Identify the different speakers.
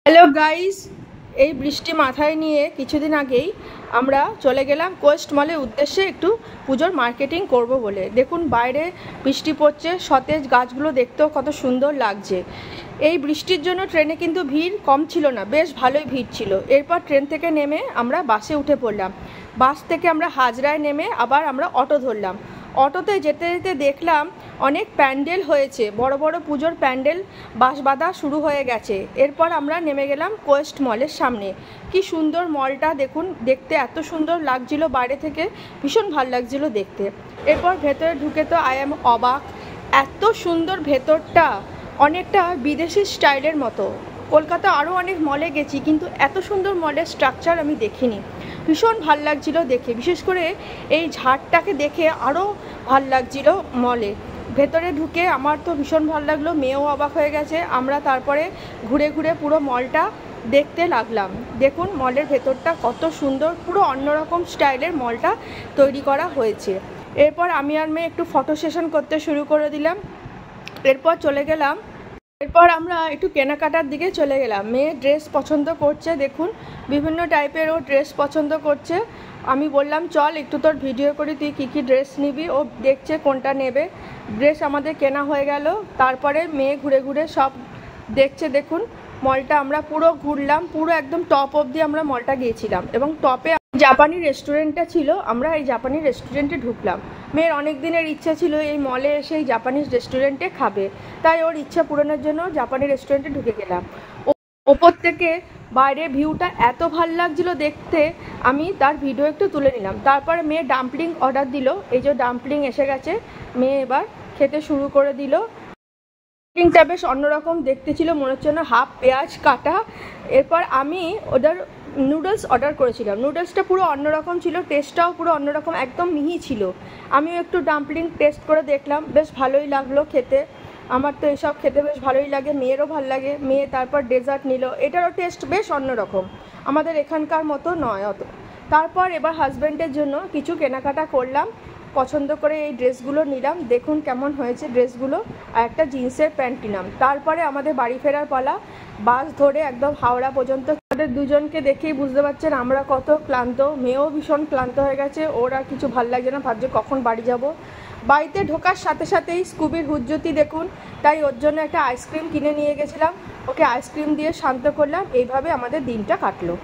Speaker 1: Hello guys, এই বৃষ্টি মাথায় নিয়ে কিছুদিন আগেই আমরা চলে গেলাম কোয়েস্ট মলের উদ্দেশ্যে একটু পুজোর মার্কেটিং করব বলে। দেখুন বাইরে বৃষ্টি পড়ছে, সতেজ গাছগুলো দেখতেও কত সুন্দর লাগছে। এই বৃষ্টির জন্য ট্রেনে কিন্তু ভিড় কম ছিল না, বেশ ভালোই ভিড় ছিল। এরপর ট্রেন থেকে নেমে আমরা বাসে উঠে পড়লাম। বাস থেকে আমরা হাজরায় নেমে আবার আমরা অটো ধরলাম। অটোতে যেতে যেতে দেখলাম অনেক প্যান্ডেল হয়েছে, বড় বড় পুজোর প্যান্ডেল বাঁশ বাঁধা শুরু হয়ে গেছে। এরপর আমরা নেমে গেলাম কোয়েস্ট মলের সামনে। কি সুন্দর মলটা দেখুন, দেখতে এত সুন্দর লাগছিল, বাইরে থেকে ভীষণ ভালো লাগছিল দেখতে। এরপর ভেতরে ঢুকে তো আই এম অবাক, এত সুন্দর ভেতরটা, অনেকটা বিদেশি স্টাইলের মতো। কলকাতা আরও অনেক মলে গেছি, কিন্তু এত সুন্দর মলের স্ট্রাকচার আমি দেখিনি। ভীষণ ভাল লাগছিল দেখে, বিশেষ করে এই ঝাড়টাকে দেখে আরও ভাল লাগছিল মলে। ভেতরে ঢুকে আমার তো ভীষণ ভালো লাগলো, মেয়েও অবাক হয়ে গেছে। আমরা তারপরে ঘুরে ঘুরে পুরো মলটা দেখতে লাগলাম। দেখুন মলের ভেতরটা কত সুন্দর, পুরো অন্যরকম স্টাইলের মলটা তৈরি করা হয়েছে। এরপর আমি আর মেয়ে একটু ফটো সেশন করতে শুরু করে দিলাম। এরপর আমরা একটু কেনাকাটার দিকে চলে গেলাম। মেয়ে ড্রেস পছন্দ করছে, দেখুন বিভিন্ন টাইপের ও ড্রেস পছন্দ করছে। আমি বললাম চল একটু তোর ভিডিও করি, তুই কী কী ড্রেস নিবি। ও দেখছে কোনটা নেবে। ড্রেস আমাদের কেনা হয়ে গেল। তারপরে মেয়ে ঘুরে ঘুরে সব দেখছে। দেখুন মলটা আমরা পুরো ঘুরলাম, পুরো একদম টপ অবধি আমরা মলটা গিয়েছিলাম, এবং টপে জাপানি রেস্টুরেন্টটা ছিল। আমরা এই জাপানি রেস্টুরেন্টে ঢুকলাম। মেয়ের অনেক দিনের ইচ্ছা ছিল এই মলে এসে এই জাপানিজ রেস্টুরেন্টে খাবে, তাই ওর ইচ্ছা পূরণের জন্য জাপানি রেস্টুরেন্টে ঢুকে গেলাম। ওপর থেকে বাইরের ভিউটা এত ভাল লাগছিল দেখতে, আমি তার ভিডিও একটু তুলে নিলাম। তারপরে মেয়ে ডাম্পলিং অর্ডার দিল। এই যে ডাম্পলিং এসে গেছে, মেয়ে এবার খেতে শুরু করে দিল। ডাম্পলিংটা বেশ অন্যরকম দেখতে ছিল, মনে হচ্ছে না হাফ পেঁয়াজ কাটা। এরপর আমি নুডলস অর্ডার করেছিলাম। নুডলসটা পুরো অন্যরকম ছিল, টেস্টটাও পুরো অন্যরকম, একদম মিহি ছিল। আমিও একটু ডাম্পলিং টেস্ট করে দেখলাম, বেশ ভালোই লাগলো খেতে। আমার তো এসব খেতে বেশ ভালোই লাগে, মেয়েরও ভালো লাগে। মেয়ে তারপর ডেজার্ট নিল, এটারও টেস্ট বেশ অন্যরকম, আমাদের এখানকার মতো নয় অত। তারপর এবার হাজব্যান্ডের জন্য কিছু কেনাকাটা করলাম, পছন্দ করে এই ড্রেসগুলো নিলাম। দেখুন কেমন হয়েছে ড্রেসগুলো, আর একটা জিন্সের প্যান্ট নিলাম। তারপরে আমাদের বাড়ি ফেরার পালা। বাস ধরে একদম হাওড়া পর্যন্ত। তাদের দুজনকে দেখেই বুঝতে পারছেন আমরা কত ক্লান্ত। মেয়েও ভীষণ ক্লান্ত হয়ে গেছে, ওর আর কিছু ভাল লাগছে না, ভাবছে কখন বাড়ি যাব। বাড়িতে ঢোকার সাথে সাথেই স্কুবির হুজ্জতি দেখুন, তাই ওর জন্য একটা আইসক্রিম কিনে নিয়ে গেছিলাম। ওকে আইসক্রিম দিয়ে শান্ত করলাম। এইভাবে আমাদের দিনটা কাটলো।